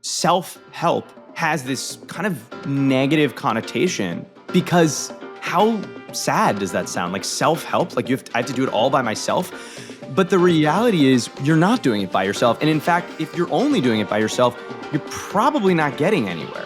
self-help has this kind of negative connotation because how sad does that sound? Like self-help, like I have to do it all by myself. But the reality is you're not doing it by yourself. And in fact, if you're only doing it by yourself, you're probably not getting anywhere.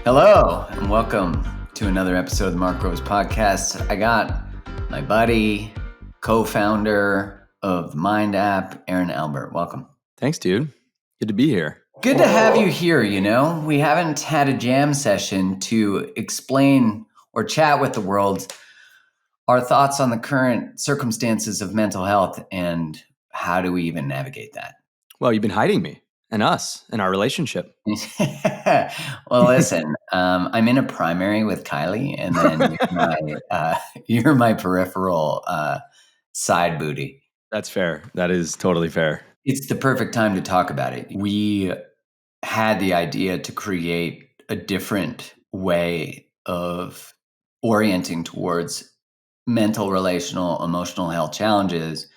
Hello, and welcome to another episode of the Mark Rose Podcast. I got my buddy, co-founder of the Mind app, Aaron Albert. Welcome. Thanks, dude. Good to be here. Good to have you here, you know. We haven't had a jam session to explain or chat with the world our thoughts on the current circumstances of mental health and how do we even navigate that. Well, you've been hiding me and us and our relationship. Well, listen, I'm in a primary with Kylie, and then you're my peripheral side booty. That's fair. That is totally fair. It's the perfect time to talk about it. We had the idea to create a different way of orienting towards mental, relational, emotional health challenges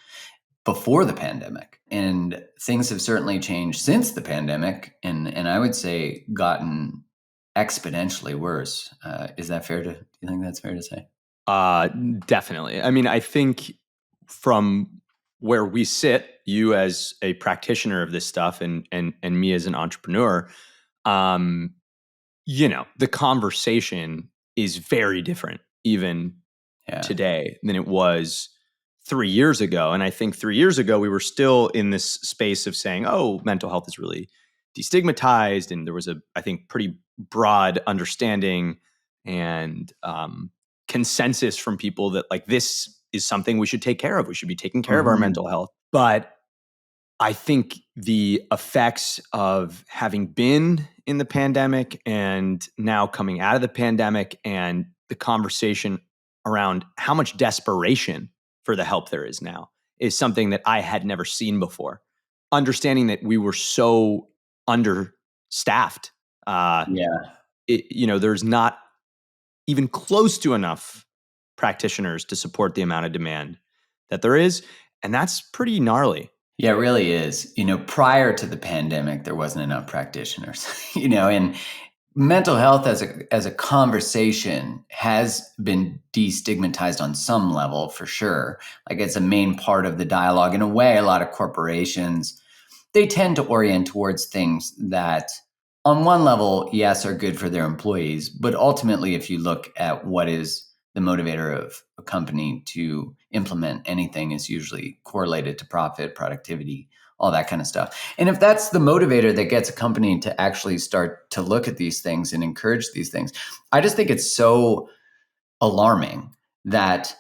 before the pandemic. And things have certainly changed since the pandemic, and I would say gotten exponentially worse. Is that fair do you think that's fair to say? Definitely. I mean, I think from where we sit, you as a practitioner of this stuff and me as an entrepreneur, the conversation is very different even today than it was 3 years ago. And I think 3 years ago, we were still in this space of saying, oh, mental health is really destigmatized. And there was I think, pretty broad understanding and consensus from people that like this is something we should take care of. We should be taking care of our mental health. But I think the effects of having been in the pandemic and now coming out of the pandemic and the conversation around how much desperation for the help there is now is something that I had never seen before. Understanding that we were so understaffed. There's not even close to enough practitioners to support the amount of demand that there is. And that's pretty gnarly. Yeah, it really is. Prior to the pandemic, there wasn't enough practitioners, and mental health as a conversation has been destigmatized on some level for sure. Like it's a main part of the dialogue. In a way, a lot of corporations, they tend to orient towards things that on one level, yes, are good for their employees. But ultimately, if you look at what is the motivator of a company to implement anything, is usually correlated to profit, productivity, all that kind of stuff. And if that's the motivator that gets a company to actually start to look at these things and encourage these things, I just think it's so alarming that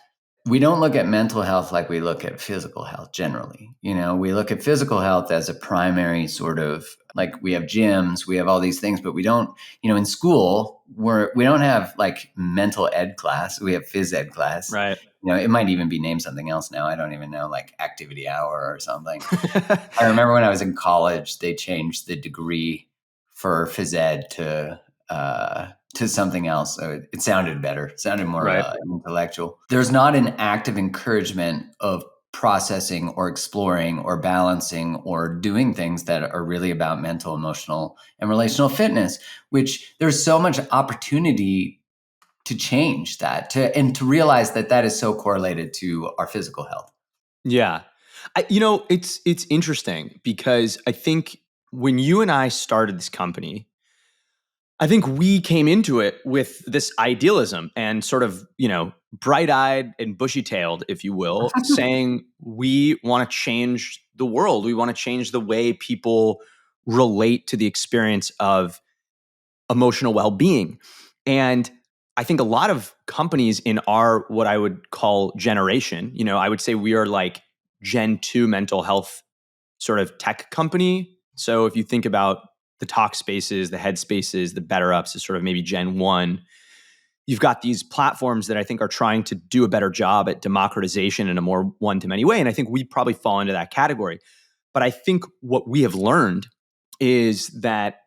we don't look at mental health like we look at physical health generally. We look at physical health as a primary sort of, like we have gyms, we have all these things, but we don't, in school, we don't have like mental ed class. We have phys ed class. Right. It might even be named something else now. I don't even know, like activity hour or something. I remember when I was in college, they changed the degree for phys ed to something else. So it sounded better, sounded more intellectual. There's not an active encouragement of processing or exploring or balancing or doing things that are really about mental, emotional, and relational fitness, which there's so much opportunity to change that, and to realize that is so correlated to our physical health. Yeah. It's interesting because I think when you and I started this company, I think we came into it with this idealism and sort of, bright-eyed and bushy-tailed, if you will, saying we want to change the world. We want to change the way people relate to the experience of emotional well-being. And I think a lot of companies in our, what I would call generation, I would say we are like Gen 2 mental health sort of tech company. So if you think about the Talkspaces, the Headspaces, the BetterUps is sort of maybe Gen 1. You've got these platforms that I think are trying to do a better job at democratization in a more one-to-many way. And I think we probably fall into that category. But I think what we have learned is that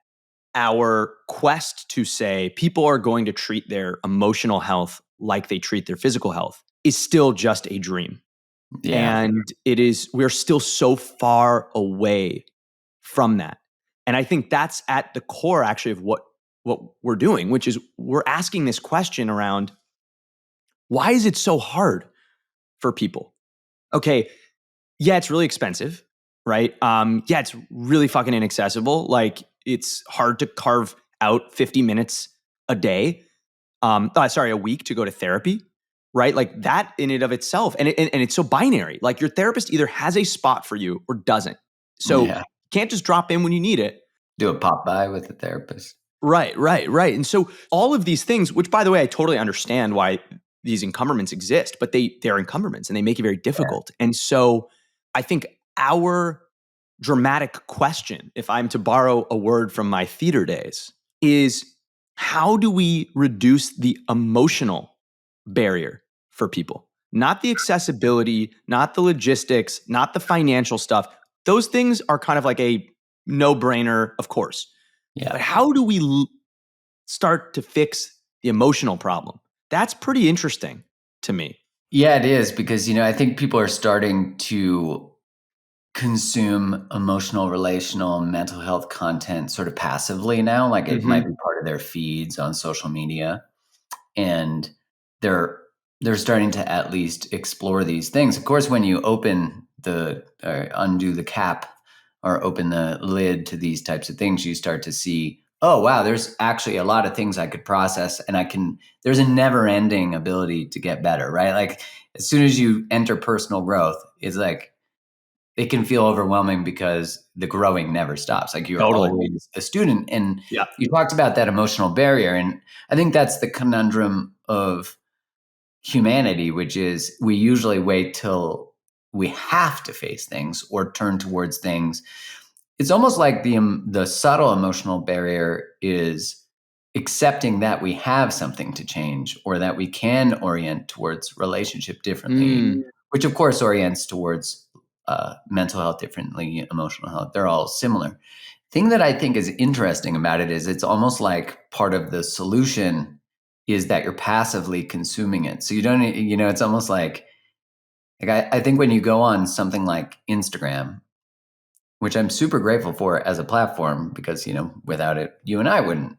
our quest to say people are going to treat their emotional health like they treat their physical health is still just a dream. Yeah. And we're still so far away from that. And I think that's at the core actually of what we're doing, which is we're asking this question around, why is it so hard for people? Okay, yeah, it's really expensive, right? Yeah, it's really fucking inaccessible. Like, it's hard to carve out 50 minutes a day, a week to go to therapy, right? Like that in and of itself. And it's so binary. Like, your therapist either has a spot for you or doesn't. So Yeah. you can't just drop in when you need it. Do a pop by with the therapist. Right. And so all of these things, which by the way, I totally understand why these encumberments exist, but they're encumberments and they make it very difficult. And so I think our dramatic question, if I'm to borrow a word from my theater days, is how do we reduce the emotional barrier for people? Not the accessibility, not the logistics, not the financial stuff. Those things are kind of like a no-brainer, of course. Yeah. But how do we start to fix the emotional problem? That's pretty interesting to me. Yeah, it is, because, I think people are starting to consume emotional, relational, mental health content sort of passively now. Like, it might be part of their feeds on social media, and they're starting to at least explore these things. Of course, when you open undo the cap or open the lid to these types of things, you start to see, oh wow, there's actually a lot of things I could process, and there's a never ending ability to get better, right? Like, as soon as you enter personal growth, it's like, it can feel overwhelming because the growing never stops. Like, you're Totally. always a student. And Yeah. you talked about that emotional barrier. And I think that's the conundrum of humanity, which is we usually wait till we have to face things or turn towards things. It's almost like the subtle emotional barrier is accepting that we have something to change, or that we can orient towards relationship differently, which of course orients towards mental health differently, emotional health. They're all similar. Thing that I think is interesting about it is it's almost like part of the solution is that you're passively consuming it. So you don't, it's almost like I think when you go on something like Instagram, which I'm super grateful for as a platform, because, without it, you and I wouldn't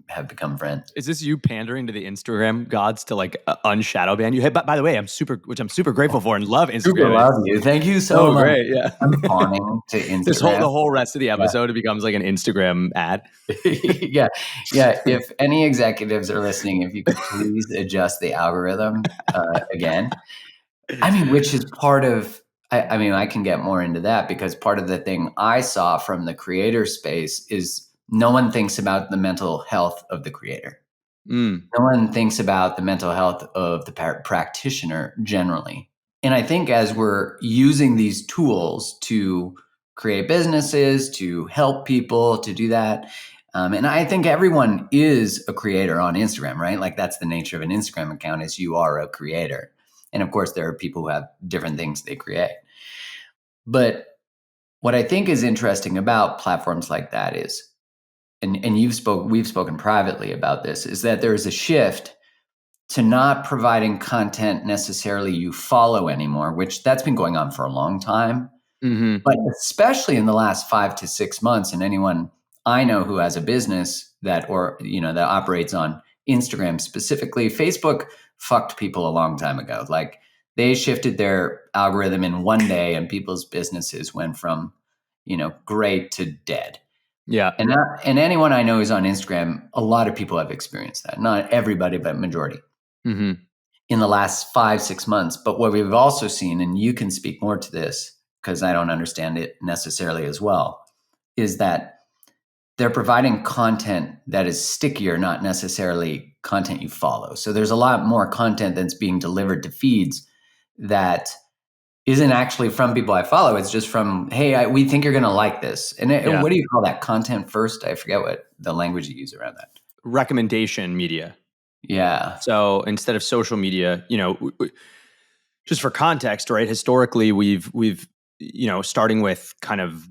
have become friends. Is this you pandering to the Instagram gods to like unshadow ban you? Hey, by the way, I'm super grateful for and love Instagram. Super love you. Thank you so much. Great, yeah. I'm fawning to Instagram. The whole rest of the episode, it becomes like an Instagram ad. Yeah. If any executives are listening, if you could please adjust the algorithm again. I mean, which is part of. I mean, I can get more into that, because part of the thing I saw from the creator space is no one thinks about the mental health of the creator. No one thinks about the mental health of the practitioner generally. And I think as we're using these tools to create businesses, to help people, to do that, and I think everyone is a creator on Instagram, right? Like, that's the nature of an Instagram account, is you are a creator. And of course, there are people who have different things they create. But what I think is interesting about platforms like that is, and we've spoken privately about this, is that there is a shift to not providing content necessarily you follow anymore, which that's been going on for a long time. But especially in the last 5 to 6 months, and anyone I know who has a business that operates on Instagram specifically, Facebook fucked people a long time ago. Like, they shifted their algorithm in one day, and people's businesses went from, great to dead. Yeah. And anyone I know who's on Instagram, a lot of people have experienced that. Not everybody, but majority. In the last 5, 6 months. But what we've also seen, and you can speak more to this because I don't understand it necessarily as well, is that they're providing content that is stickier, not necessarily content you follow. So there's a lot more content that's being delivered to feeds that isn't actually from people I follow. It's just from, hey, we think you're going to like this. And what do you call that? Content first? I forget what the language you use around that. Recommendation media. Yeah. So instead of social media, just for context, right? Historically, we've starting with kind of,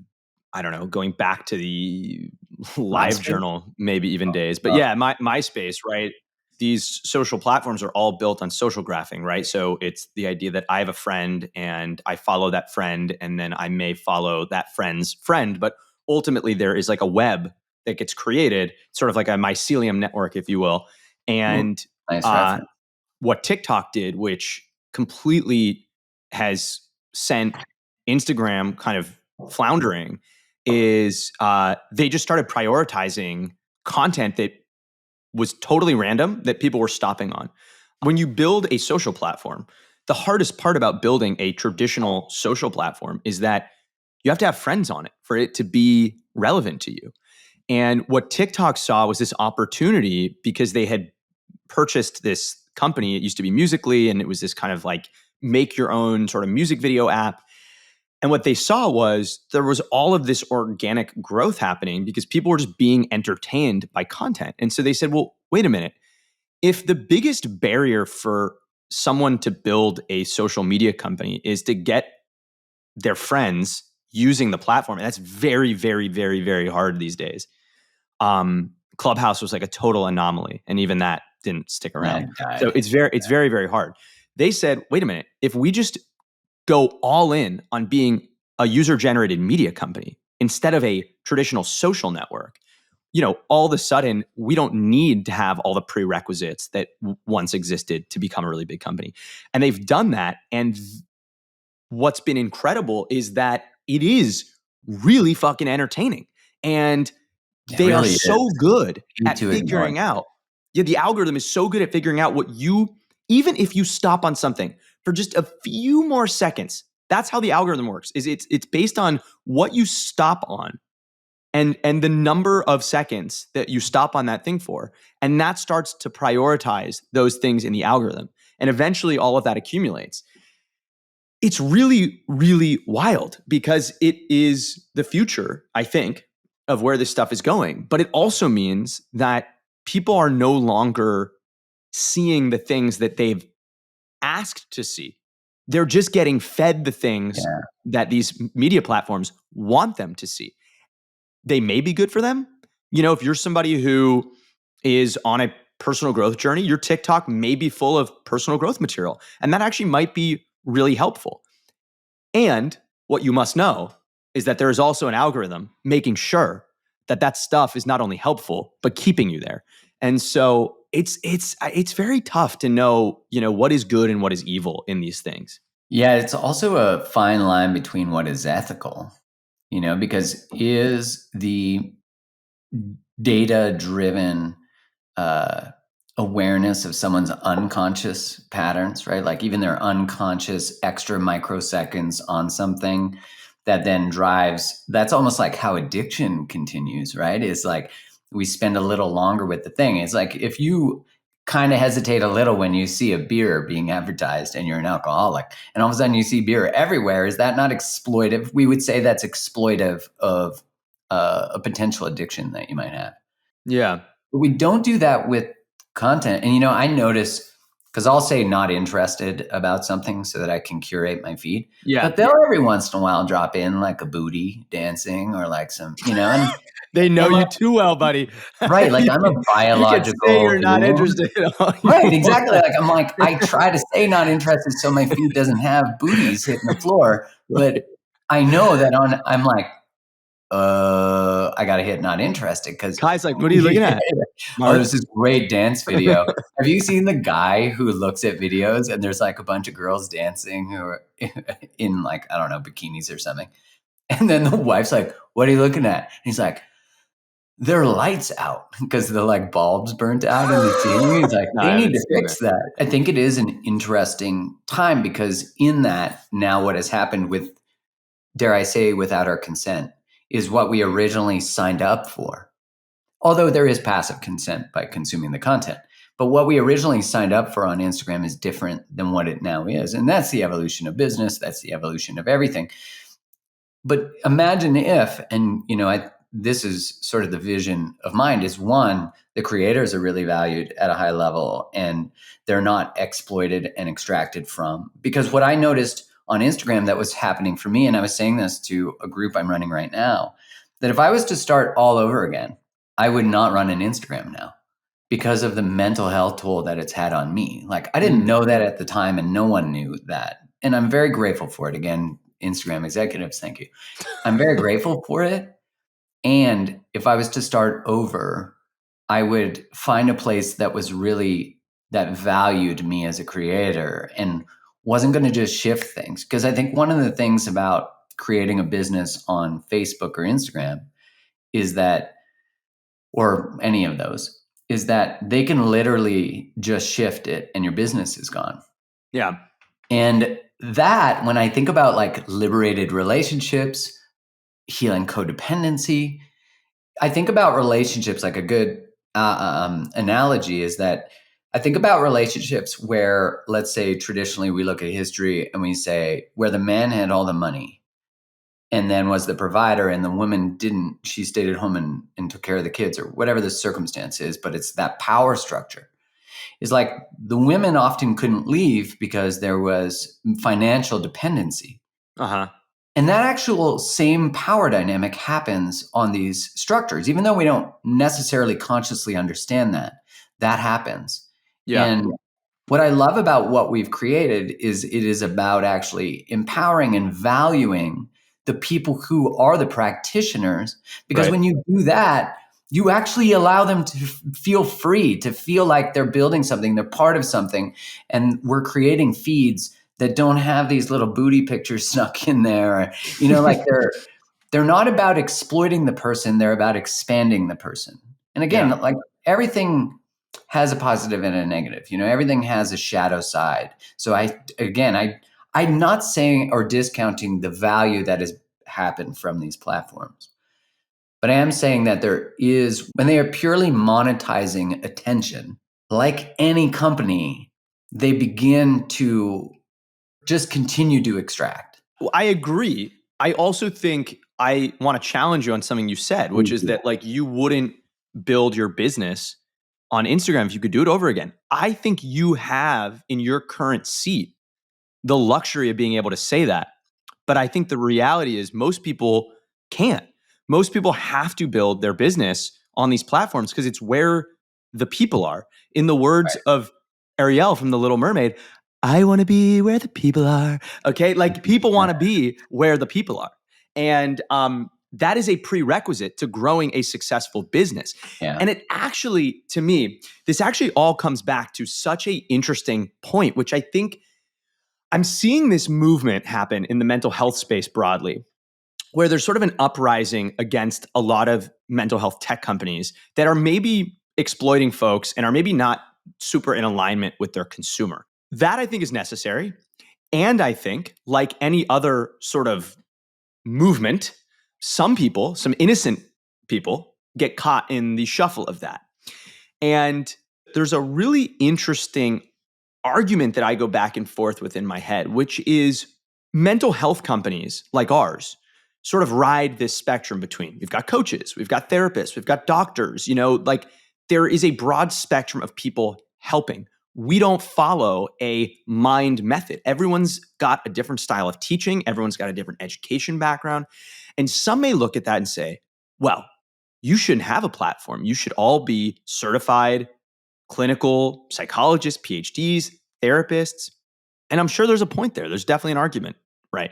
I don't know, going back to the live journal, maybe even days. But yeah, MySpace, right? These social platforms are all built on social graphing, right? So it's the idea that I have a friend and I follow that friend, and then I may follow that friend's friend, but ultimately there is like a web that gets created, sort of like a mycelium network, if you will. Ooh, And nice uh, reference. what TikTok did, which completely has sent Instagram kind of floundering, is they just started prioritizing content that was totally random that people were stopping on. When you build a social platform, the hardest part about building a traditional social platform is that you have to have friends on it for it to be relevant to you. And what TikTok saw was this opportunity because they had purchased this company. It used to be Musically, and it was this kind of like make your own sort of music video app. And what they saw was there was all of this organic growth happening because people were just being entertained by content. And so they said, well, wait a minute. If the biggest barrier for someone to build a social media company is to get their friends using the platform, and that's very, very, very, very hard these days. Clubhouse was like a total anomaly, and even that didn't stick Yeah, around. it So died. it's very, very hard. They said, wait a minute, if we just go all in on being a user generated media company instead of a traditional social network, all of a sudden we don't need to have all the prerequisites that once existed to become a really big company. And they've done that. And what's been incredible is that it is really fucking entertaining. And It they are really is. so good Easy at to ignore. figuring out. Yeah, the algorithm is so good at figuring out what even if you stop on something for just a few more seconds, that's how the algorithm works. Is it's based on what you stop on and the number of seconds that you stop on that thing for. And that starts to prioritize those things in the algorithm. And eventually all of that accumulates. It's really, really wild because it is the future, I think, of where this stuff is going. But it also means that people are no longer seeing the things that they've asked to see. They're just getting fed the things Yeah. that these media platforms want them to see. They may be good for them. If you're somebody who is on a personal growth journey, your TikTok may be full of personal growth material. And that actually might be really helpful. And what you must know is that there is also an algorithm making sure that that stuff is not only helpful but keeping you there. And so it's very tough to know, what is good and what is evil in these things. Yeah, it's also a fine line between what is ethical, because is the data driven uh, awareness of someone's unconscious patterns, right? Like even their unconscious extra microseconds on something that then drives, that's almost like how addiction continues, right? It's like we spend a little longer with the thing. It's like if you kind of hesitate a little when you see a beer being advertised and you're an alcoholic, and all of a sudden you see beer everywhere, is that not exploitive? We would say that's exploitive of a potential addiction that you might have. Yeah. But we don't do that with content. And I notice because I'll say not interested about something so that I can curate my feed. Yeah. But they'll every once in a while drop in like a booty dancing or like some, They know and you like, too well, buddy. right, like you, I'm a can, you can say biological you're not being. interested all you Right, exactly. want. Like I'm like, I try to say not interested so my feed doesn't have booties hitting the floor. But Right. I know that I'm like, I gotta hit not interested because Kai's like, what are you looking at, oh, Mark? there's this great dance video. Have you seen the guy who looks at videos and there's like a bunch of girls dancing who are in like, I don't know, bikinis or something. And then the wife's like, what are you looking at? And he's like, their lights out because the like bulbs burnt out in the ceiling. He's like, No, they I need haven't to seen fix that. that. I think it is an interesting time because in that now what has happened with, dare I say, without our consent is what we originally signed up for. Although there is passive consent by consuming the content. But what we originally signed up for on Instagram is different than what it now is. And that's the evolution of business. That's the evolution of everything. But imagine if, and this is sort of the vision of mine, is one, the creators are really valued at a high level and they're not exploited and extracted from. Because what I noticed on Instagram that was happening for me, and I was saying this to a group I'm running right now, that if I was to start all over again, I would not run an Instagram now because of the mental health toll that it's had on me. Like I didn't know that at the time and no one knew that. And I'm very grateful for it. Again, Instagram executives, thank you. I'm very grateful for it. And if I was to start over, I would find a place that was really, that valued me as a creator and wasn't going to just shift things. Because I think one of the things about creating a business on Facebook or Instagram is that, or any of those, is that they can literally just shift it and your business is gone. Yeah. And that, when I think about like liberated relationships, healing codependency, I think about relationships like a good analogy is that I think about relationships where, let's say, traditionally we look at history and we say where the man had all the money and then was the provider and the woman didn't, she stayed at home and took care of the kids or whatever the circumstance is, but it's that power structure. Is like the women often couldn't leave because there was financial dependency. Uh-huh. And that actual same power dynamic happens on these structures, even though we don't necessarily consciously understand that. That happens. Yeah. And what I love about what we've created is it is about actually empowering and valuing the people who are the practitioners. Because Right. when you do that, you actually allow them to feel free, to feel like they're building something, they're part of something. And we're creating feeds that don't have these little booty pictures snuck in there. You know, like they're not about exploiting the person, they're about expanding the person. And again, Yeah. like everything has a positive and a negative. You know, everything has a shadow side. So I'm not saying or discounting the value that has happened from these platforms. But I am saying that there is, when they are purely monetizing attention, like any company, they begin to just continue to extract. Well, I agree. I also think I want to challenge you on something you said, which is that like you wouldn't build your business on Instagram if you could do it over again. I think you have in your current seat the luxury of being able to say that. But I think the reality is most people can't. Most people have to build their business on these platforms because it's where the people are. In the words of Ariel from The Little Mermaid, I want to be where the people are. Okay. Like people want to be where the people are. And that is a prerequisite to growing a successful business. Yeah. And it actually, to me, this actually all comes back to such an interesting point, which I think I'm seeing this movement happen in the mental health space broadly, where there's sort of an uprising against a lot of mental health tech companies that are maybe exploiting folks and are maybe not super in alignment with their consumer. That I think is necessary. And I think, like any other sort of movement, some people, some innocent people, get caught in the shuffle of that. And there's a really interesting argument that I go back and forth with in my head, which is mental health companies like ours sort of ride this spectrum between we've got coaches, we've got therapists, we've got doctors, like there is a broad spectrum of people helping. We don't follow a mind method. Everyone's got a different style of teaching, everyone's got a different education background. And some may look at that and say, well, you shouldn't have a platform. You should all be certified clinical psychologists, PhDs, therapists. And I'm sure there's a point there. There's definitely an argument, right?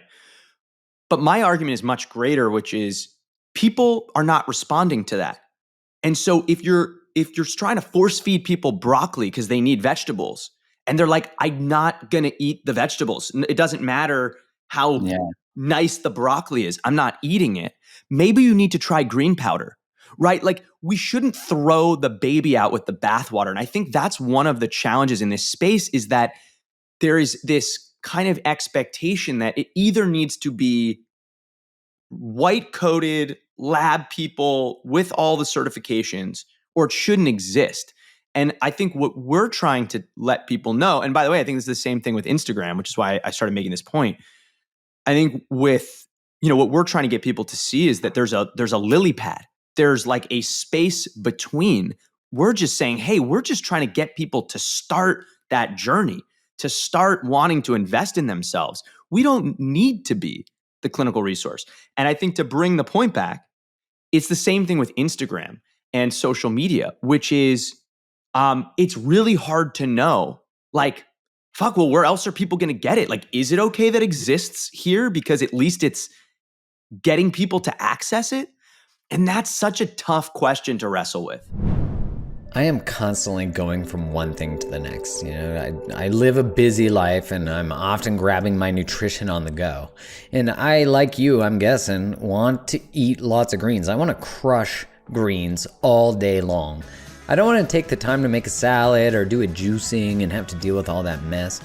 But my argument is much greater, which is people are not responding to that. And so if you're trying to force feed people broccoli because they need vegetables, and they're like, I'm not gonna eat the vegetables. It doesn't matter how nice the broccoli is. I'm not eating it. Maybe you need to try green powder, right? Like we shouldn't throw the baby out with the bathwater. And I think that's one of the challenges in this space is that there is this kind of expectation that it either needs to be white coated lab people with all the certifications or it shouldn't exist. And I think what we're trying to let people know, and by the way, I think this is the same thing with Instagram, which is why I started making this point. I think with, what we're trying to get people to see is that there's a lily pad. There's like a space between. We're just saying, hey, we're just trying to get people to start that journey, to start wanting to invest in themselves. We don't need to be the clinical resource. And I think to bring the point back, it's the same thing with Instagram and social media, which is it's really hard to know, like, fuck, well, where else are people going to get it? Like, is it okay that exists here? Because at least it's getting people to access it. And that's such a tough question to wrestle with. I am constantly going from one thing to the next. I live a busy life and I'm often grabbing my nutrition on the go. And I, like you, I'm guessing, want to eat lots of greens. I want to crush greens all day long. I don't want to take the time to make a salad or do a juicing and have to deal with all that mess.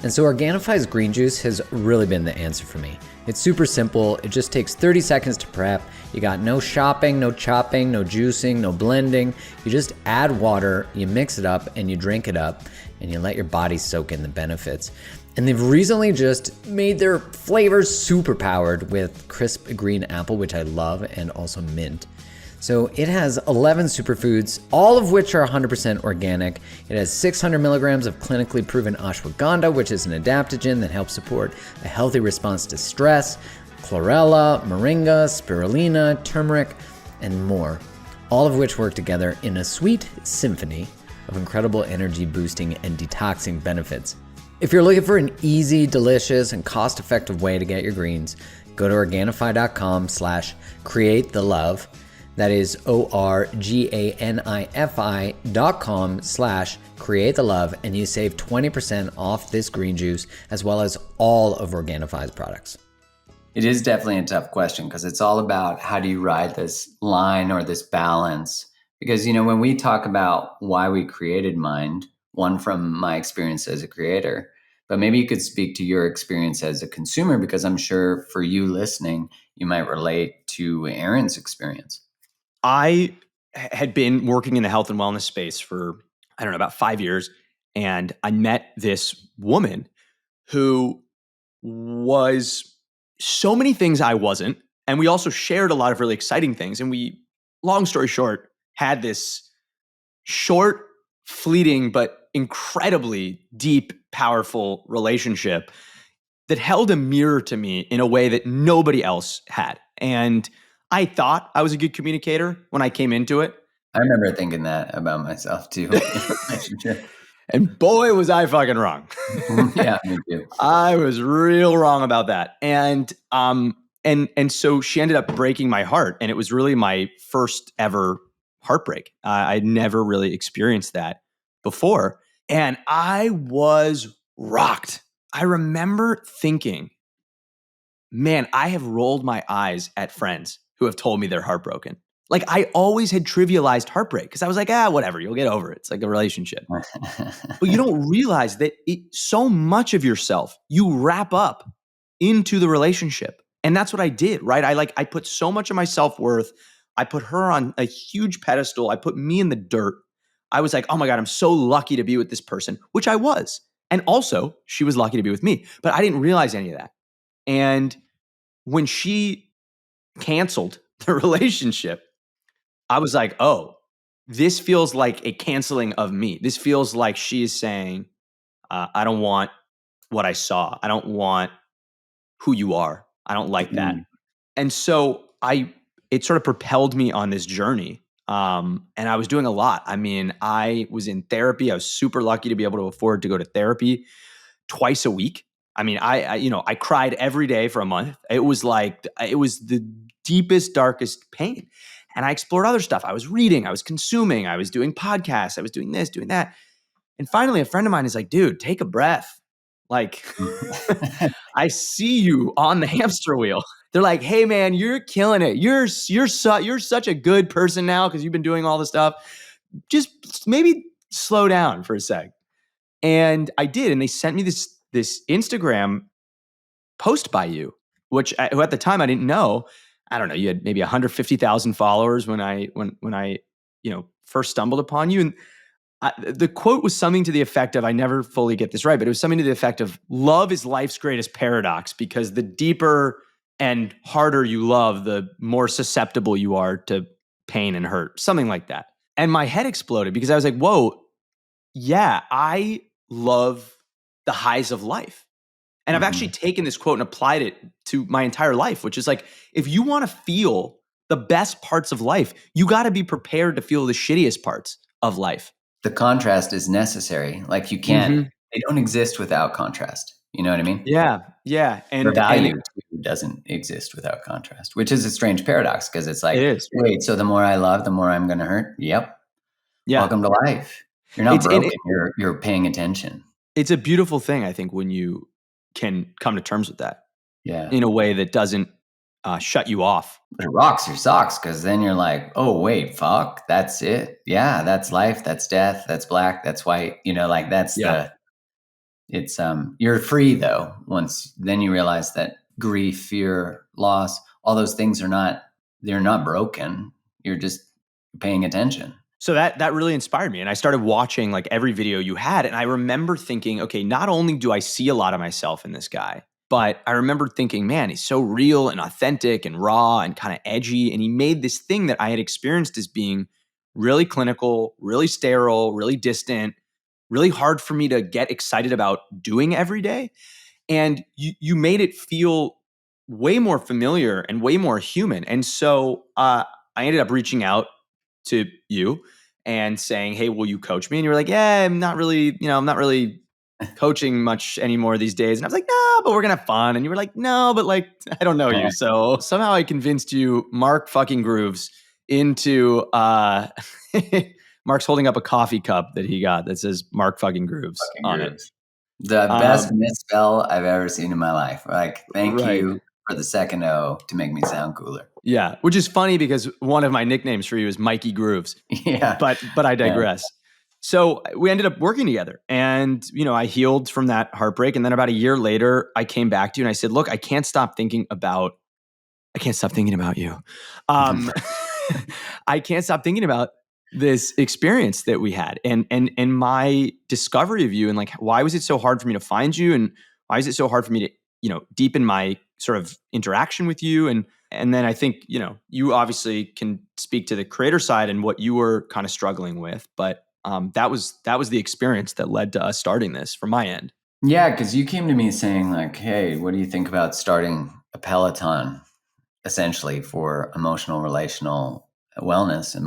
And so Organifi's green juice has really been the answer for me. It's super simple. It just takes 30 seconds to prep. You got no shopping, no chopping, no juicing, no blending. You just add water, you mix it up, and you drink it up, and you let your body soak in the benefits. And they've recently just made their flavors super powered with crisp green apple, which I love, and also mint. So it has 11 superfoods, all of which are 100% organic. It has 600 milligrams of clinically proven ashwagandha, which is an adaptogen that helps support a healthy response to stress, chlorella, moringa, spirulina, turmeric, and more, all of which work together in a sweet symphony of incredible energy boosting and detoxing benefits. If you're looking for an easy, delicious, and cost-effective way to get your greens, go to Organifi.com/createthelove. That is Organifi.com/createthelove, and you save 20% off this green juice as well as all of Organifi's products. It is definitely a tough question because it's all about how do you ride this line or this balance? Because, when we talk about why we created Mind, one from my experience as a creator, but maybe you could speak to your experience as a consumer, because I'm sure for you listening, you might relate to Aaron's experience. I had been working in the health and wellness space for, I don't know, about 5 years. And I met this woman who was so many things I wasn't. And we also shared a lot of really exciting things. And we, long story short, had this short, fleeting, but incredibly deep, powerful relationship that held a mirror to me in a way that nobody else had. And I thought I was a good communicator when I came into it. I remember thinking that about myself too. And boy, was I fucking wrong. Yeah, me too. I was real wrong about that. And so she ended up breaking my heart. And it was really my first ever heartbreak. I'd never really experienced that before. And I was rocked. I remember thinking, man, I have rolled my eyes at friends who have told me they're heartbroken. Like, I always had trivialized heartbreak because I was like, whatever, you'll get over it. It's like a relationship. But you don't realize that so much of yourself you wrap up into the relationship. And that's what I did, right? I put so much of my self-worth. I put her on a huge pedestal. I put me in the dirt. I was like, oh my God, I'm so lucky to be with this person, which I was. And also, she was lucky to be with me. But I didn't realize any of that. And when she canceled the relationship, I was like, oh, this feels like a canceling of me. This feels like she is saying, I don't want what I saw. I don't want who you are. I don't like that. And so it sort of propelled me on this journey. And I was doing a lot. I mean, I was in therapy. I was super lucky to be able to afford to go to therapy twice a week. I mean, I cried every day for a month. It was the deepest, darkest pain. And I explored other stuff. I was reading, I was consuming, I was doing podcasts, I was doing this, doing that. And finally, a friend of mine is like, dude, take a breath. Like, I see you on the hamster wheel. They're like, hey man, you're killing it. You're such a good person now because you've been doing all this stuff. Just maybe slow down for a sec. And I did. And they sent me this Instagram post by you, who at the time I didn't know. I don't know. You had maybe 150,000 followers when I first stumbled upon you. And the quote was something to the effect of, I never fully get this right, but it was something to the effect of, love is life's greatest paradox, because the deeper and harder you love, the more susceptible you are to pain and hurt, something like that. And my head exploded because I was like, whoa, yeah, I love the highs of life. And I've actually taken this quote and applied it to my entire life, which is like, if you want to feel the best parts of life, you got to be prepared to feel the shittiest parts of life. The contrast is necessary. Like, you can't, they don't exist without contrast. You know what I mean? Yeah. Yeah. Or And value too doesn't exist without contrast, which is a strange paradox because it's it like, is. wait, so the more I love, the more I'm going to hurt. Yep. Yeah. Welcome to life. You're not It's and broken. You're paying attention. it's a beautiful thing, I think, when you can come to terms with that Yeah. in a way that doesn't shut you off. But it rocks your socks because then you're like, oh, wait, fuck, that's it. Yeah, that's life. That's death. That's black. That's white. Like that's Yeah. it's, you're free though. Once then you realize that grief, fear, loss, all those things they're not broken. You're just paying attention. So that really inspired me. And I started watching like every video you had. And I remember thinking, okay, not only do I see a lot of myself in this guy, but I remember thinking, man, he's so real and authentic and raw and kind of edgy. And he made this thing that I had experienced as being really clinical, really sterile, really distant, really hard for me to get excited about doing every day. And you made it feel way more familiar and way more human. And so I ended up reaching out to you and saying, "Hey, will you coach me?" And you were like, "Yeah, I'm not really coaching much anymore these days." And I was like, "No, but we're gonna have fun." And you were like, "No, but like I don't know you." So somehow I convinced you, Mark fucking Grooves, into Mark's holding up a coffee cup that he got that says Mark fucking Grooves on it. The best misspell I've ever seen in my life. Like, thank Right. you for the second O to make me sound cooler. Yeah, which is funny because one of my nicknames for you is Mikey Grooves. Yeah. But I digress. So we ended up working together, and I healed from that heartbreak. And then about a year later, I came back to you and I said, "Look, I can't stop thinking about you. I can't stop thinking about this experience that we had, and my discovery of you, and like why was it so hard for me to find you, and why is it so hard for me to deepen my sort of interaction with you, and then I think you obviously can speak to the creator side and what you were kind of struggling with, but that was the experience that led to us starting this from my end. Yeah, because you came to me saying like, hey, what do you think about starting a Peloton essentially for emotional, relational wellness,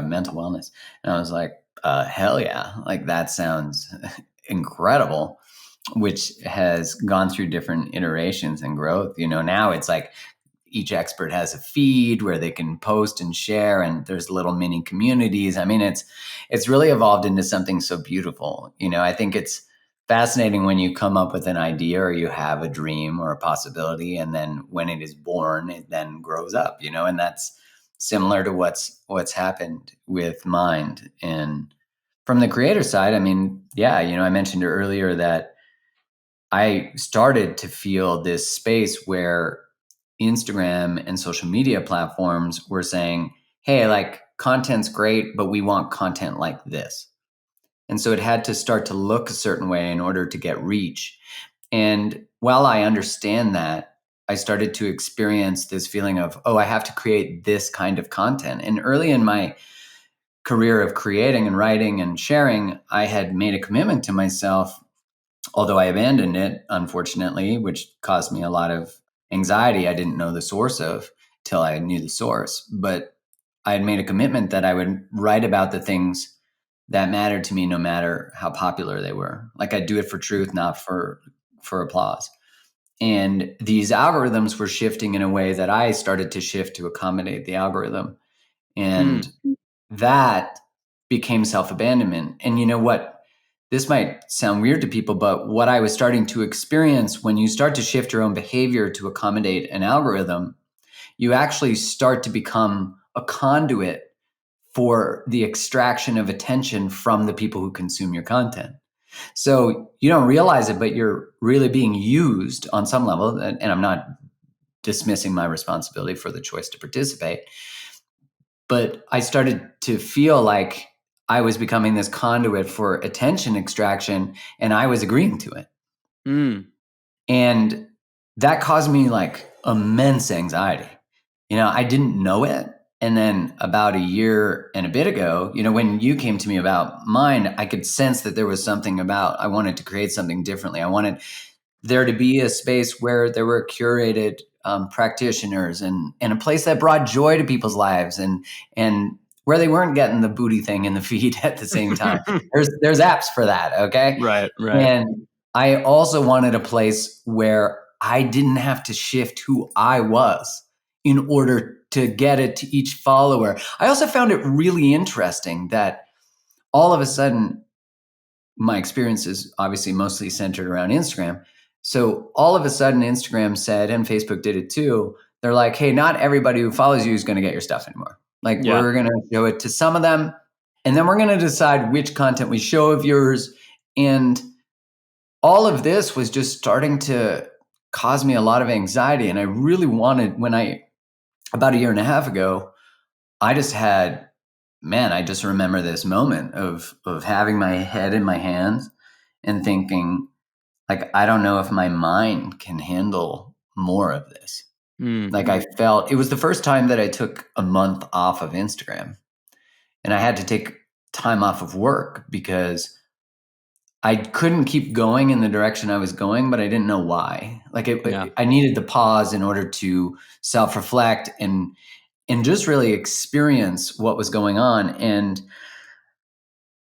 mental wellness? And I was like, hell yeah. Like that sounds incredible, which has gone through different iterations and growth. Now it's like each expert has a feed where they can post and share, and there's little mini communities. I mean, it's really evolved into something so beautiful. I think it's fascinating when you come up with an idea or you have a dream or a possibility, and then when it is born, it then grows up, and that's similar to what's happened with Mind. And from the creator side, I mean, yeah, I mentioned earlier that I started to feel this space where Instagram and social media platforms were saying, hey, like content's great, but we want content like this. And so it had to start to look a certain way in order to get reach. And while I understand that, I started to experience this feeling of, oh, I have to create this kind of content. And early in my career of creating and writing and sharing, I had made a commitment to myself, although I abandoned it, unfortunately, which caused me a lot of anxiety I didn't know the source of till I knew the source. But I had made a commitment that I would write about the things that mattered to me, no matter how popular they were. Like I'd do it for truth, not for applause. And these algorithms were shifting in a way that I started to shift to accommodate the algorithm. And that became self-abandonment. And you know what? This might sound weird to people, but what I was starting to experience when you start to shift your own behavior to accommodate an algorithm, you actually start to become a conduit for the extraction of attention from the people who consume your content. So you don't realize it, but you're really being used on some level. And I'm not dismissing my responsibility for the choice to participate. But I started to feel like I was becoming this conduit for attention extraction, and I was agreeing to it. And that caused me like immense anxiety. I didn't know it. And then about a year and a bit ago, when you came to me about Mind, I could sense that there was something about, I wanted to create something differently. I wanted there to be a space where there were curated practitioners and a place that brought joy to people's lives and where they weren't getting the booty thing in the feed at the same time. There's apps for that. Okay. Right. And I also wanted a place where I didn't have to shift who I was in order to get it to each follower. I also found it really interesting that all of a sudden, my experience is obviously mostly centered around Instagram. So all of a sudden, Instagram said, and Facebook did it too, they're like, hey, not everybody who follows you is going to get your stuff anymore. Like, Yeah. we're going to show it to some of them, and then we're going to decide which content we show of yours. And all of this was just starting to cause me a lot of anxiety. And I really wanted, about a year and a half ago, I just had, man, I just remember this moment of having my head in my hands and thinking, like, I don't know if my mind can handle more of this. Like, I felt, it was the first time that I took a month off of Instagram, and I had to take time off of work because I couldn't keep going in the direction I was going, but I didn't know why. Like, I needed the pause in order to self-reflect and just really experience what was going on. And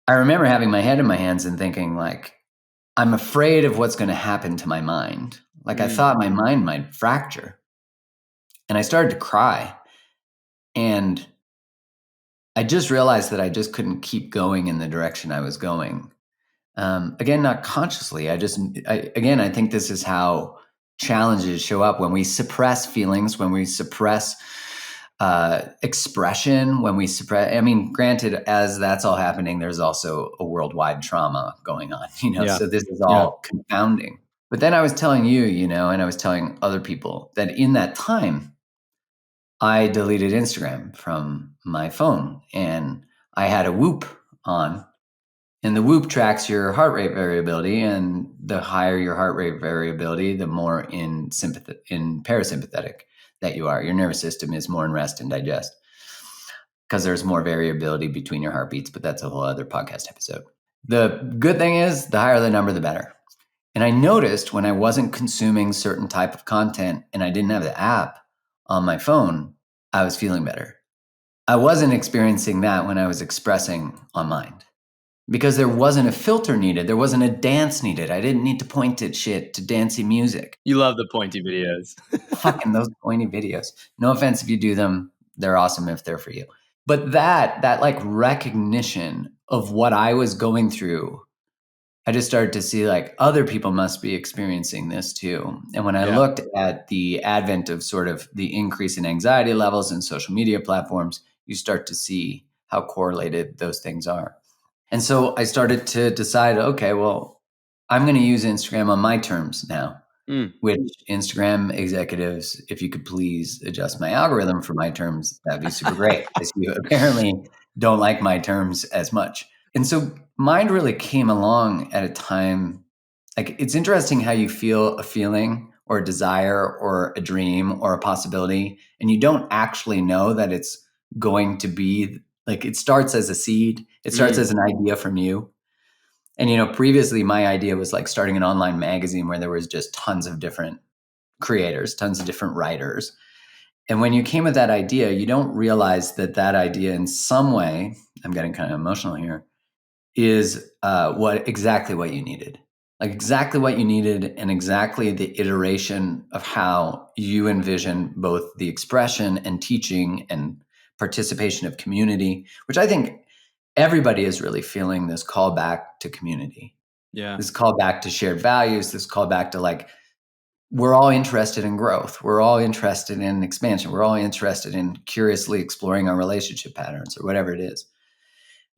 I remember having my head in my hands and thinking, like, I'm afraid of what's going to happen to my mind. Like, I thought my mind might fracture. And I started to cry. And I just realized that I just couldn't keep going in the direction I was going. Again, not consciously. I think this is how challenges show up when we suppress feelings, when we suppress expression, when we suppress. I mean, granted, as that's all happening, there's also a worldwide trauma going on, so this is all compounding. But then I was telling you, and I was telling other people that in that time, I deleted Instagram from my phone, and I had a Whoop on. And the Whoop tracks your heart rate variability, and the higher your heart rate variability, the more in parasympathetic that you are. Your nervous system is more in rest and digest because there's more variability between your heartbeats, but that's a whole other podcast episode. The good thing is, the higher the number, the better. And I noticed when I wasn't consuming certain type of content and I didn't have the app on my phone, I was feeling better. I wasn't experiencing that when I was expressing on Mind. Because there wasn't a filter needed. There wasn't a dance needed. I didn't need to point at shit to dancey music. You love the pointy videos. Fucking those pointy videos. No offense if you do them. They're awesome if they're for you. But that like recognition of what I was going through, I just started to see like other people must be experiencing this too. And when I looked at the advent of sort of the increase in anxiety levels in social media platforms, you start to see how correlated those things are. And so I started to decide, okay, well, I'm going to use Instagram on my terms now, which Instagram executives, if you could please adjust my algorithm for my terms, that'd be super great. Because you apparently don't like my terms as much. And so Mind really came along at a time, like, it's interesting how you feel a feeling or a desire or a dream or a possibility, and you don't actually know that it's going to be. Like, it starts as a seed. It starts as an idea from you. And, previously my idea was like starting an online magazine where there was just tons of different creators, tons of different writers. And when you came with that idea, you don't realize that idea in some way, I'm getting kind of emotional here, is exactly what you needed. Like, exactly what you needed, and exactly the iteration of how you envision both the expression and teaching and participation of community, which I think everybody is really feeling this call back to community. Yeah. This call back to shared values, this call back to, like, we're all interested in growth. We're all interested in expansion. We're all interested in curiously exploring our relationship patterns or whatever it is.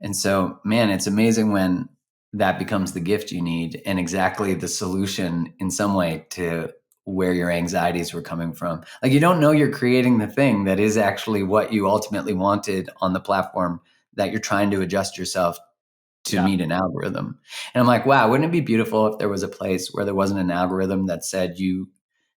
And so, man, it's amazing when that becomes the gift you need and exactly the solution in some way to where your anxieties were coming from. Like, you don't know you're creating the thing that is actually what you ultimately wanted on the platform that you're trying to adjust yourself to meet an algorithm. And I'm like, wow, wouldn't it be beautiful if there was a place where there wasn't an algorithm that said you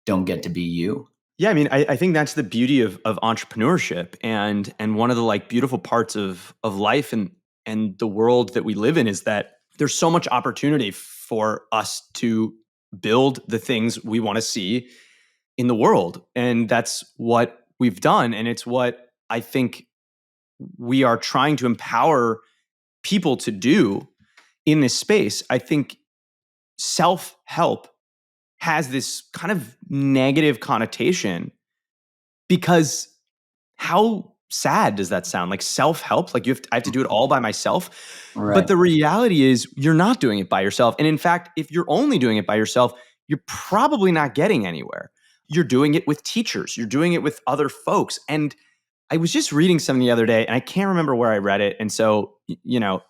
don't get to be you? Yeah, I mean, I think that's the beauty of entrepreneurship, and one of the like beautiful parts of life and the world that we live in is that there's so much opportunity for us to build the things we want to see in the world. And that's what we've done. And it's what I think we are trying to empower people to do in this space. I think self-help has this kind of negative connotation because how sad does that sound? Like self-help, like I have to do it all by myself. But Right. the reality is you're not doing it by yourself. And in fact, if you're only doing it by yourself, you're probably not getting anywhere. You're doing it with teachers, you're doing it with other folks. And I was just reading something the other day and I can't remember where I read it. And so,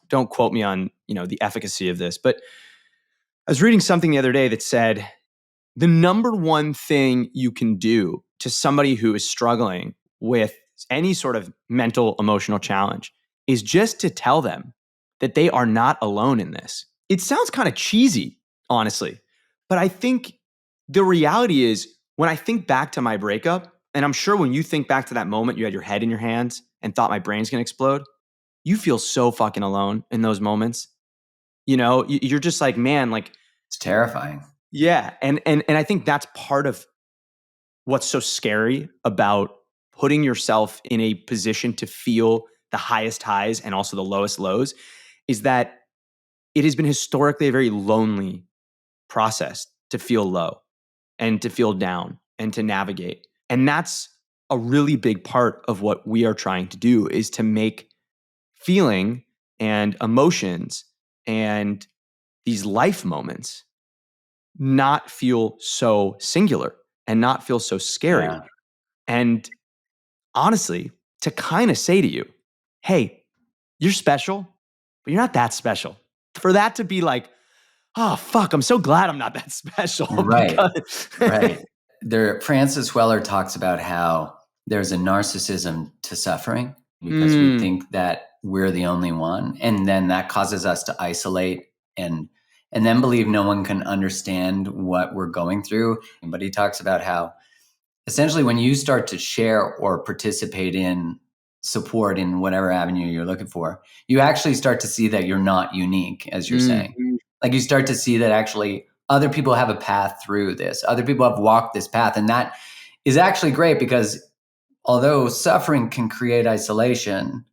don't quote me on, the efficacy of this, but I was reading something the other day that said the number one thing you can do to somebody who is struggling with any sort of mental, emotional challenge is just to tell them that they are not alone in this. It sounds kind of cheesy, honestly, but I think the reality is when I think back to my breakup, and I'm sure when you think back to that moment you had your head in your hands and thought my brain's gonna explode, you feel so fucking alone in those moments. You're just like, man, like, It's terrifying. yeah. And I think that's part of what's so scary about putting yourself in a position to feel the highest highs and also the lowest lows is that it has been historically a very lonely process to feel low and to feel down and to navigate. And that's a really big part of what we are trying to do is to make feeling and emotions and these life moments not feel so singular and not feel so scary. Yeah. And honestly, to kind of say to you, hey, you're special, but you're not that special. For that to be like, oh, fuck, I'm so glad I'm not that special. Right. Because Right. Francis Weller talks about how there's a narcissism to suffering because we think that we're the only one. And then that causes us to isolate and then believe no one can understand what we're going through. But he talks about how essentially when you start to share or participate in support in whatever avenue you're looking for, you actually start to see that you're not unique, as you're saying. Like you start to see that actually other people have a path through this. Other people have walked this path. And that is actually great because although suffering can create isolation,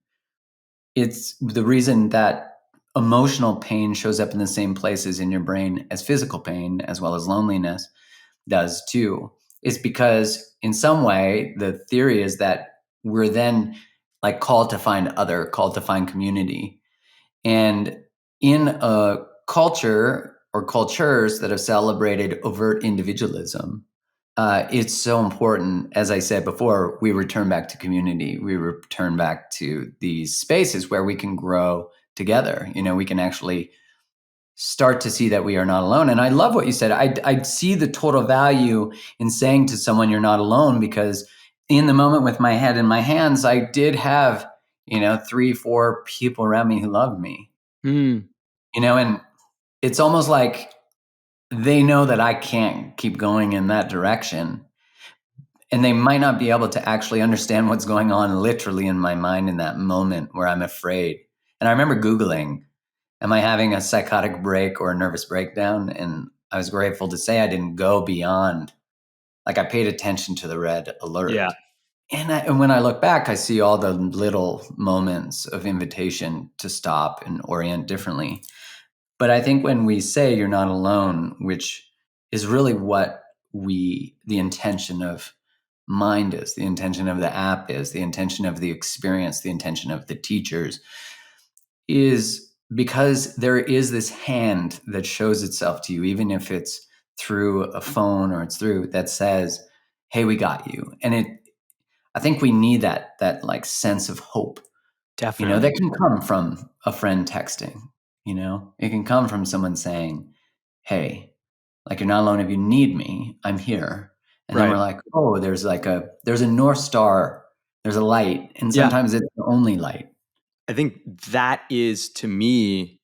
it's the reason that emotional pain shows up in the same places in your brain as physical pain, as well as loneliness does too, is because in some way, the theory is that we're then like called to find other, called to find community. And in a culture or cultures that have celebrated overt individualism, it's so important. As I said before, we return back to community. We return back to these spaces where we can grow together. We can actually start to see that we are not alone. And I love what you said. I see the total value in saying to someone, you're not alone, because in the moment with my head in my hands, I did have, 3, 4 people around me who loved me, and it's almost like they know that I can't keep going in that direction. And they might not be able to actually understand what's going on literally in my mind in that moment where I'm afraid. And I remember Googling, am I having a psychotic break or a nervous breakdown? And I was grateful to say I didn't go beyond, like I paid attention to the red alert. Yeah. And when I look back, I see all the little moments of invitation to stop and orient differently. But I think when we say you're not alone, which is really what the intention of mind is, the intention of the app is, the intention of the experience, the intention of the teachers, is because there is this hand that shows itself to you, even if it's through a phone or it's through that says, hey, we got you. And I think we need that like sense of hope, Definitely. that can come from a friend texting, it can come from someone saying, hey, like you're not alone. If you need me, I'm here. And then Right. we're like, oh, there's a North Star, there's a light. And sometimes it's the only light. I think that is, to me,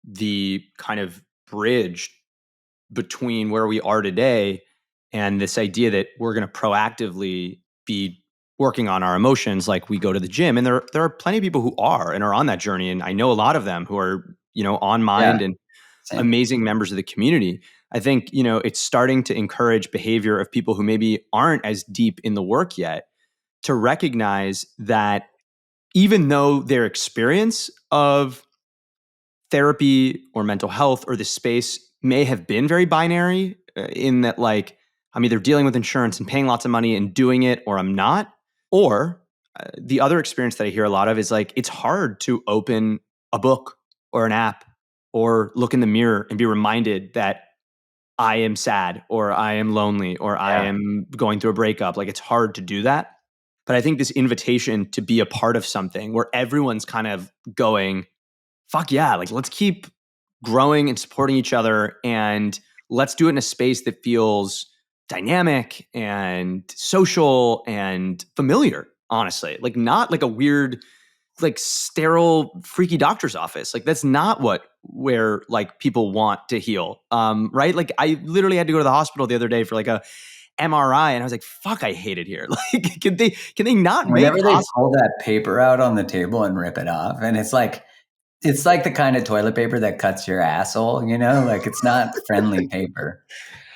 the kind of bridge between where we are today and this idea that we're going to proactively be working on our emotions like we go to the gym. And there are plenty of people who are and are on that journey. And I know a lot of them who are, on mind and Same. amazing members of the community. I think, it's starting to encourage behavior of people who maybe aren't as deep in the work yet to recognize that even though their experience of therapy or mental health or the space may have been very binary in that, like, I'm either dealing with insurance and paying lots of money and doing it, or I'm not. Or the other experience that I hear a lot of is like, it's hard to open a book or an app or look in the mirror and be reminded that I am sad or I am lonely or I am going through a breakup. Like, it's hard to do that. But I think this invitation to be a part of something where everyone's kind of going, fuck yeah, like, let's keep growing and supporting each other, and let's do it in a space that feels dynamic and social and familiar, honestly. Like, not like a weird, like, sterile, freaky doctor's office. Like, that's not where like people want to heal. Right? Like, I literally had to go to the hospital the other day for like a MRI, and I was like, fuck, I hate it here. Like, can they not make Whenever they pull that paper out on the table and rip it off, and it's like the kind of toilet paper that cuts your asshole, you know? Like, it's not friendly paper.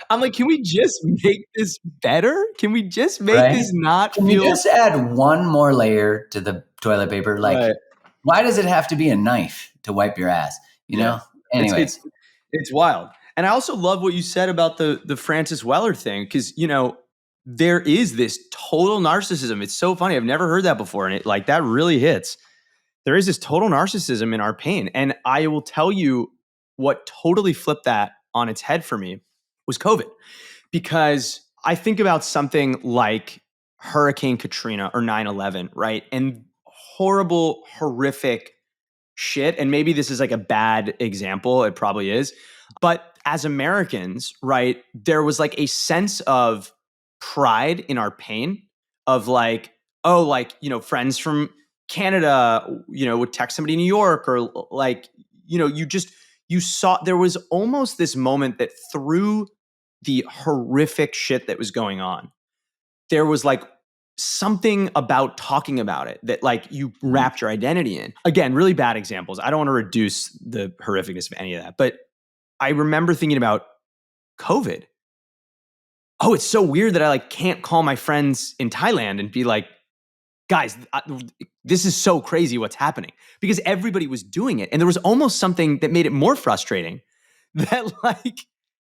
I'm like, can we just make this better? Can we just make Right? this not Can feel you just add one more layer to the toilet paper? Like, right? why does it have to be a knife to wipe your ass? You Yeah. know? Anyways. It's wild. And I also love what you said about the Francis Weller thing, because, you know, there is this total narcissism. It's so funny. I've never heard that before. And it, like, that really hits. There is this total narcissism in our pain. And I will tell you what totally flipped that on its head for me was COVID. Because I think about something like Hurricane Katrina or 9/11, right? And horrible, horrific shit. And maybe this is like a bad example. It probably is. But as Americans, right, there was like a sense of pride in our pain, of like, oh, like, you know, friends from Canada, you know, would text somebody in New York, or like, you know, you saw there was almost this moment that through the horrific shit that was going on, there was like something about talking about it that like you wrapped your identity in. Again, really bad examples. I don't want to reduce the horrificness of any of that, but I remember thinking about COVID. Oh, it's so weird that I like can't call my friends in Thailand and be like, guys, this is so crazy what's happening, because everybody was doing it. And there was almost something that made it more frustrating, that like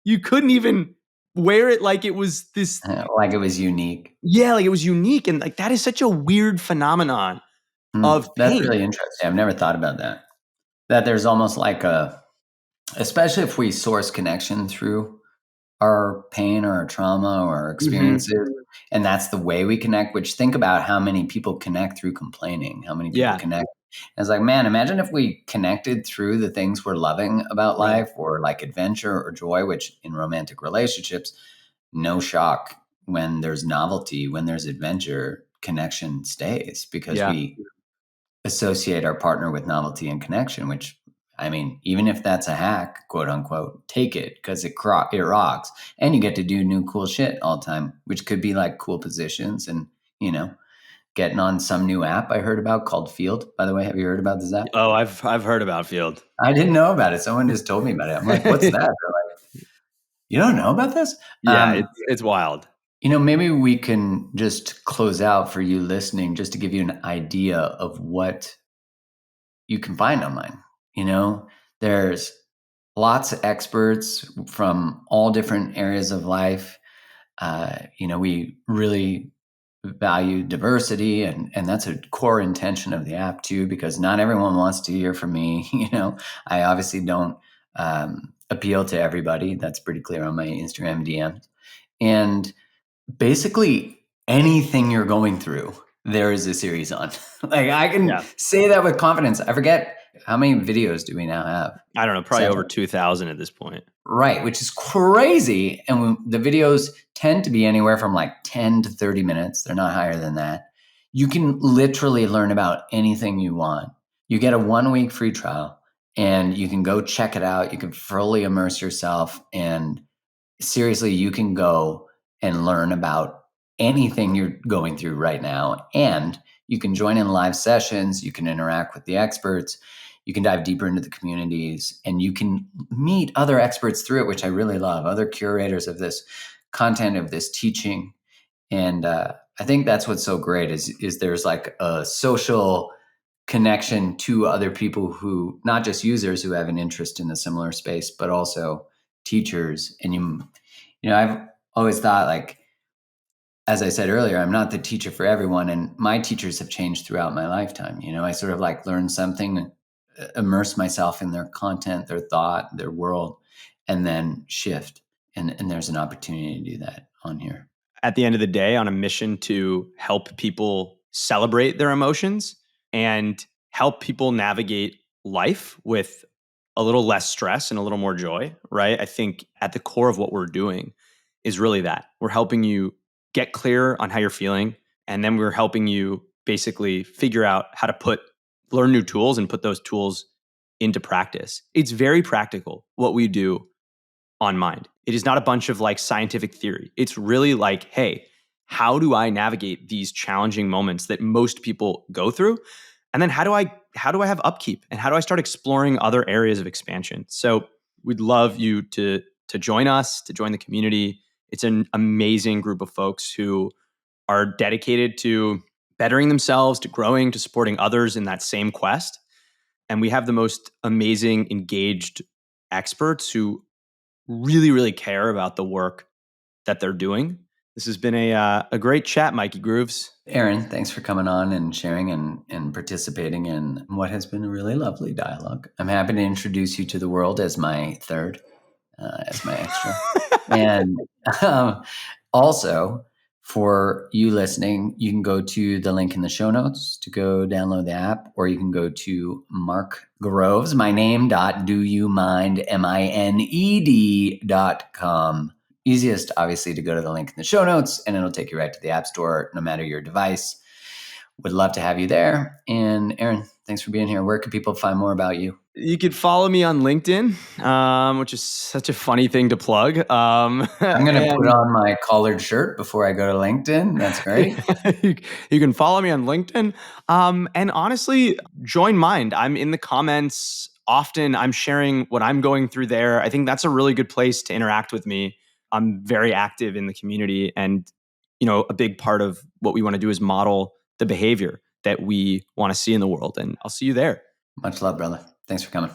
you couldn't even wear it like it was this. Like it was unique. Yeah, like it was unique. And like that is such a weird phenomenon of That's pain. really interesting. I've never thought about that. That there's almost like especially if we source connection through our pain or our trauma or our experiences, and that's the way we connect, which think about how many people connect through complaining, how many people connect. And it's like, man, imagine if we connected through the things we're loving about life, or like adventure or joy, which in romantic relationships, no shock when there's novelty, when there's adventure, connection stays, because we associate our partner with novelty and connection, which, I mean, even if that's a hack, quote unquote, take it, because it rocks. And you get to do new cool shit all the time, which could be like cool positions and, you know, getting on some new app I heard about called Field. By the way, have you heard about this app? Oh, I've heard about Field. I didn't know about it. Someone just told me about it. I'm like, what's that? They're like, you don't know about this? Yeah, it's wild. You know, maybe we can just close out for you listening, just to give you an idea of what you can find online. You know, there's lots of experts from all different areas of life. You know, we really value diversity, and that's a core intention of the app too, because not everyone wants to hear from me. You know, I obviously don't appeal to everybody. That's pretty clear on my Instagram DMs. And basically anything you're going through, there is a series on. Like, I can say that with confidence. I forget how many videos do we now have? I don't know, probably over 2,000 at this point. Right, which is crazy. And the videos tend to be anywhere from like 10 to 30 minutes. They're not higher than that. You can literally learn about anything you want. You get a 1-week free trial, and you can go check it out. You can fully immerse yourself, and seriously, you can go and learn about anything you're going through right now. And you can join in live sessions. You can interact with the experts. You can dive deeper into the communities, and you can meet other experts through it, which I really love, other curators of this content, of this teaching. And I think that's what's so great is there's like a social connection to other people who, not just users who have an interest in a similar space, but also teachers. And I've always thought, like, as I said earlier, I'm not the teacher for everyone, and my teachers have changed throughout my lifetime. I sort of like learn something, immerse myself in their content, their thought, their world, and then shift. And there's an opportunity to do that on here. At the end of the day, on a mission to help people celebrate their emotions and help people navigate life with a little less stress and a little more joy, right? I think at the core of what we're doing is really that. We're helping you get clear on how you're feeling, and then we're helping you basically figure out how to learn new tools and put those tools into practice. It's very practical what we do on Mind. It is not a bunch of like scientific theory. It's really like, hey, how do I navigate these challenging moments that most people go through? And then how do I have upkeep, and how do I start exploring other areas of expansion? So we'd love you to join us, to join the community. It's an amazing group of folks who are dedicated to bettering themselves, to growing, to supporting others in that same quest. And we have the most amazing, engaged experts who really, really care about the work that they're doing. This has been a great chat, Mikey Grooves. Aaron, thanks for coming on and sharing and participating in what has been a really lovely dialogue. I'm happy to introduce you to the world as my third, as my extra. And also, for you listening, you can go to the link in the show notes to go download the app, or you can go to Mark Groves, my name, doyoumindmed.com. Easiest, obviously, to go to the link in the show notes, and it'll take you right to the App Store, no matter your device. Would love to have you there. And Aaron, thanks for being here. Where can people find more about you? You could follow me on LinkedIn, which is such a funny thing to plug. I'm going to put on my collared shirt before I go to LinkedIn. That's great. You can follow me on LinkedIn. And honestly, join Mind. I'm in the comments often. I'm sharing what I'm going through there. I think that's a really good place to interact with me. I'm very active in the community, and a big part of what we want to do is model the behavior that we want to see in the world. And I'll see you there. Much love, brother. Thanks for coming.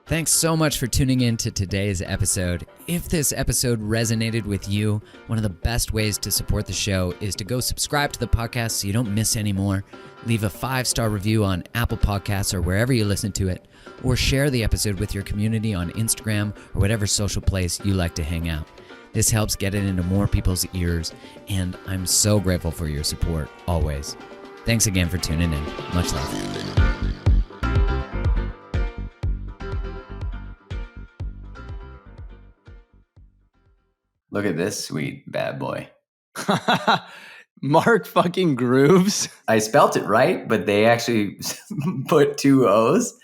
Thanks so much for tuning in to today's episode. If this episode resonated with you, one of the best ways to support the show is to go subscribe to the podcast so you don't miss any more. Leave a 5-star review on Apple Podcasts or wherever you listen to it, or share the episode with your community on Instagram or whatever social place you like to hang out. This helps get it into more people's ears, and I'm so grateful for your support, always. Thanks again for tuning in. Much love. Look at this sweet bad boy. Mark fucking Grooves. I spelt it right, but they actually put 2 O's.